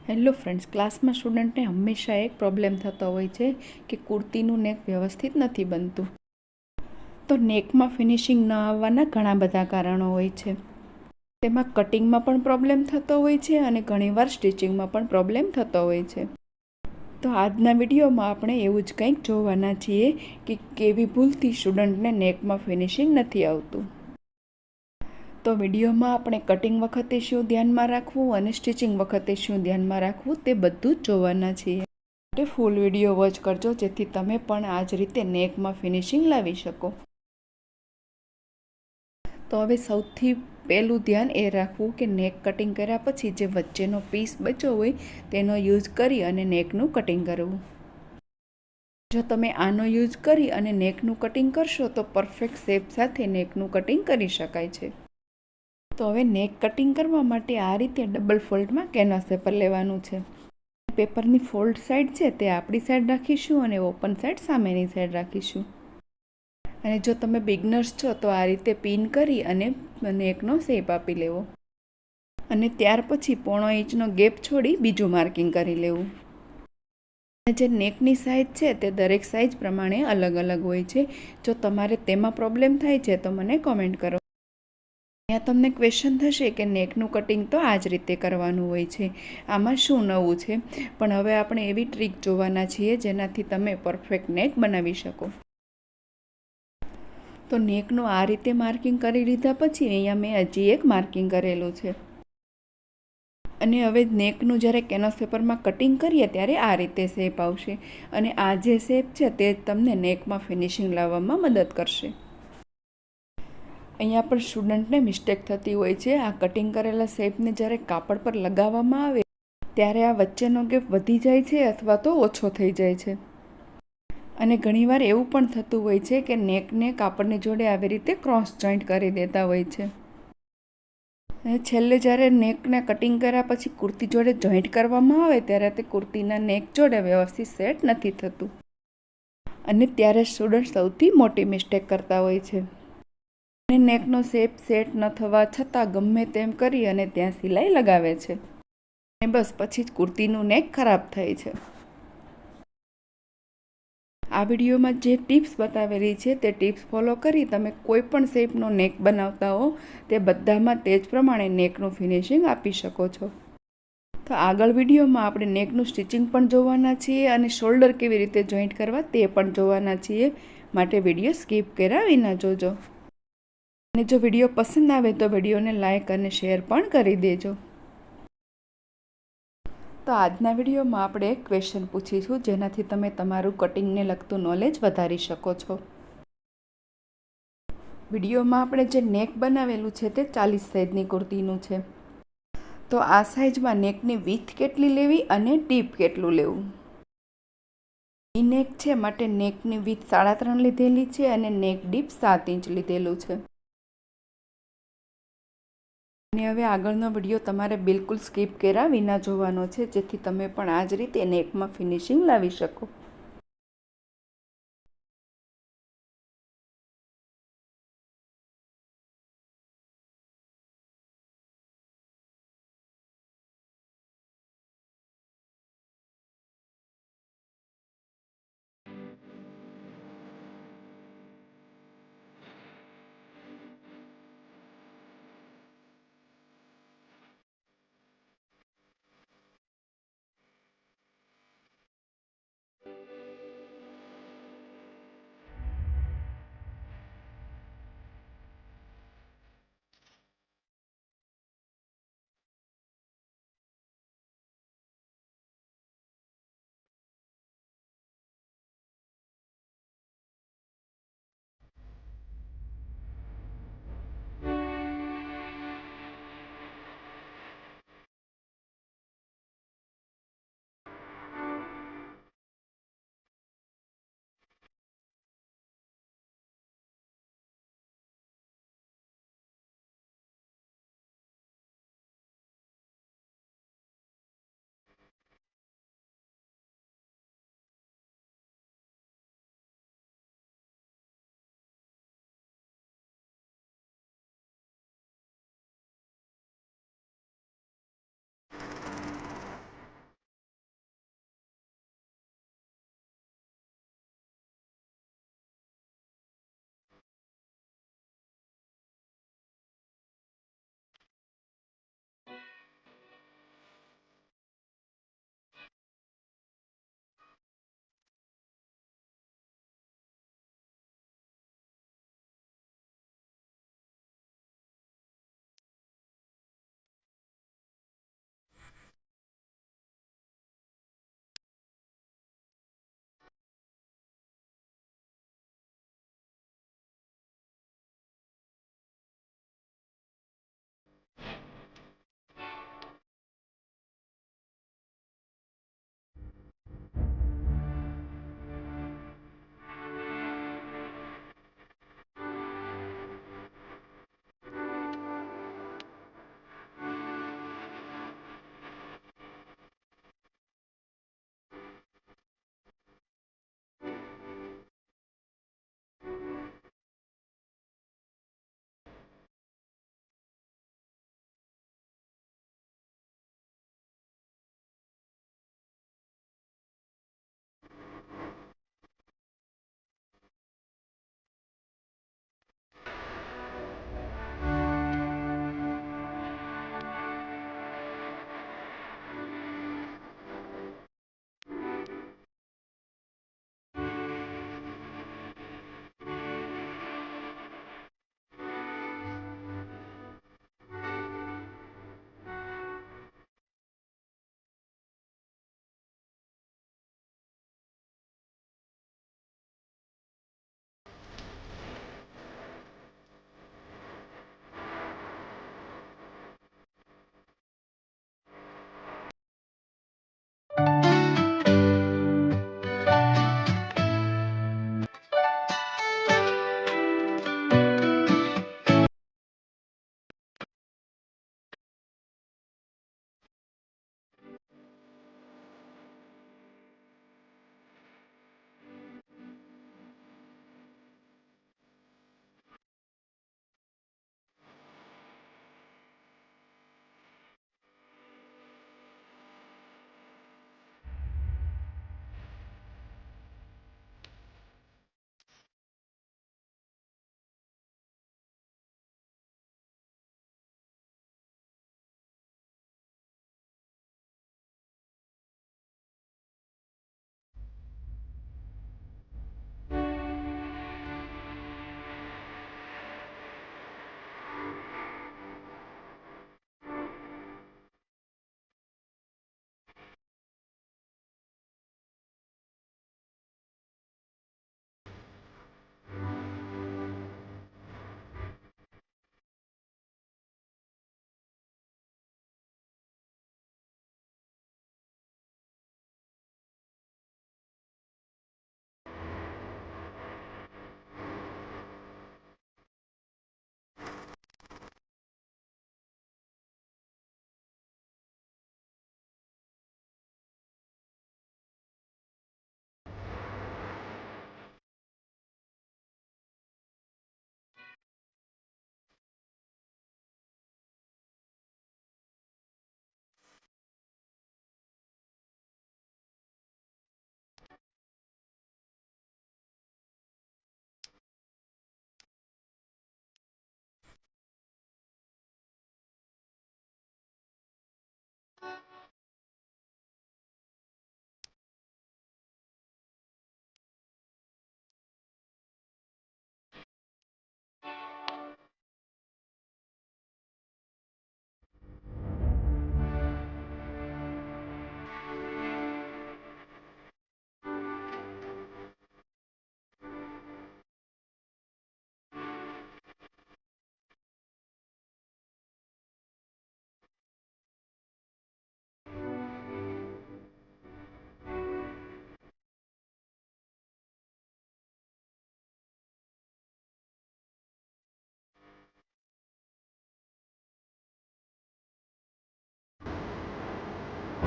Hello friends, ક્લાસમાં સ્ટુડન્ટને હંમેશા એક પ્રોબ્લેમ થતો હોય છે કે કુર્તીનું નેક વ્યવસ્થિત નથી બનતું. તો નેકમાં ફિનિશિંગ ન આવવાના ઘણા બધા કારણો હોય છે. તેમાં કટિંગમાં પણ પ્રોબ્લેમ થતો હોય છે અને ઘણીવાર સ્ટિચિંગમાં પણ પ્રોબ્લેમ થતો હોય છે. તો આજના વિડીયોમાં આપણે એવું જ કંઈક જોવાના છીએ કે કેવી ભૂલથી સ્ટુડન્ટને નેકમાં ફિનિશિંગ નથી આવતું. તો વિડીયોમાં આપણે કટિંગ વખતે શું ધ્યાનમાં રાખવું અને સ્ટિચિંગ વખતે શું ધ્યાનમાં રાખવું તે બધું જ જોવાના છીએ. માટે ફૂલ વિડીયો વોચ કરજો જેથી તમે પણ આ જ રીતે નેકમાં ફિનિશિંગ લાવી શકો. તો હવે સૌથી પહેલું ધ્યાન એ રાખવું કે નેક કટિંગ કર્યા પછી જે વચ્ચેનો પીસ બચ્યો હોય તેનો યુઝ કરી અને નેકનું કટિંગ કરવું. જો તમે આનો યુઝ કરી અને નેકનું કટિંગ કરશો તો પરફેક્ટ શેપ સાથે નેકનું કટિંગ કરી શકાય છે. તો હવે નેક કટિંગ કરવા માટે આ રીતે ડબલ ફોલ્ડમાં કેનવાસ પેપર લેવાનું છે. પેપરની ફોલ્ડ સાઈડ છે તે આપણી સાઈડ રાખીશું અને ઓપન સાઈડ સામેની સાઈડ રાખીશું. અને જો તમે બિગનર્સ છો તો આ રીતે પિન કરી અને નેકનો શેપ આપી લેવો. અને ત્યાર પછી 0.5 ઇંચનો ગેપ છોડી બીજું માર્કિંગ કરી લેવું. અને જે નેકની સાઇઝ છે તે દરેક સાઇઝ પ્રમાણે અલગ અલગ હોય છે. જો તમારે તેમાં પ્રોબ્લેમ થાય છે તો મને કોમેન્ટ કરો. અહીંયા તમને ક્વેશ્ચન થશે કે નેકનું કટિંગ તો આ જ રીતે કરવાનું હોય છે, આમાં શું નવું છે? પણ હવે આપણે એવી ટ્રીક જોવાના છીએ જેનાથી તમે પરફેક્ટ નેક બનાવી શકો. તો નેકનું આ રીતે માર્કિંગ કરી લીધા પછી અહીંયા મેં હજી એક માર્કિંગ કરેલું છે. અને હવે નેકનું જ્યારે કેનવાસ પેપરમાં કટિંગ કરીએ ત્યારે આ રીતે શેપ આવશે. અને આ જે શેપ છે તે તમને નેકમાં ફિનિશિંગ લાવવામાં મદદ કરશે. અહીંયા પણ સ્ટુડન્ટને મિસ્ટેક થતી હોય છે. આ કટિંગ કરેલા શેપને જ્યારે કાપડ પર લગાવવામાં આવે ત્યારે આ વચ્ચેનો ગેપ વધી જાય છે અથવા તો ઓછો થઈ જાય છે. અને ઘણીવાર એવું પણ થતું હોય છે કે નેકને કાપડની જોડે આવી રીતે ક્રોસ જોઈન્ટ કરી દેતા હોય છે. અને છેલ્લે જ્યારે નેકને કટિંગ કર્યા પછી કુર્તી જોડે જોઈન્ટ કરવામાં આવે ત્યારે તે કુર્તીના નેક જોડે વ્યવસ્થિત સેટ નથી થતું. અને ત્યારે સ્ટુડન્ટ સૌથી મોટી મિસ્ટેક કરતા હોય છે. અને નેકનો શેપ સેટ ન થવા છતાં ગમે તેમ કરી અને ત્યાં સિલાઈ લગાવે છે. અને બસ પછી જ કુર્તીનું નેક ખરાબ થાય છે. આ વિડીયોમાં જે ટિપ્સ બતાવેલી છે તે ટિપ્સ ફોલો કરી તમે કોઈ પણ શેપનો નેક બનાવતા હો તે બધામાં તે જ પ્રમાણે નેકનું ફિનિશિંગ આપી શકો છો. તો આગળ વિડીયોમાં આપણે નેકનું સ્ટિચિંગ પણ જોવાના છીએ અને શોલ્ડર કેવી રીતે જોઈન્ટ કરવા તે પણ જોવાના છીએ. માટે વિડીયો સ્કીપ કર્યા વિના જોજો. અને જો વિડીયો પસંદ આવે તો વિડીયોને લાઇક અને શેર પણ કરી દેજો. તો આજના વિડીયોમાં આપણે એક ક્વેશ્ચન પૂછીશું જેનાથી તમે તમારું કટિંગને લગતું નોલેજ વધારી શકો છો. વિડીયોમાં આપણે જે નેક બનાવેલું છે તે 40 સાઇઝની કુર્તીનું છે. તો આ સાઇઝમાં નેકની વિડ્થ કેટલી લેવી અને ડીપ કેટલું લેવું? ઈ નેક છે માટે નેકની વિડ્થ 3.5 લીધેલી છે અને નેક ડીપ 7 ઇંચ લીધેલું છે. અને હવે આગળનો વિડીયો તમારે બિલકુલ સ્કીપ કર્યા વિના જોવાનો છે જેથી તમે પણ આ જ રીતે નેકમાં ફિનિશિંગ લાવી શકો.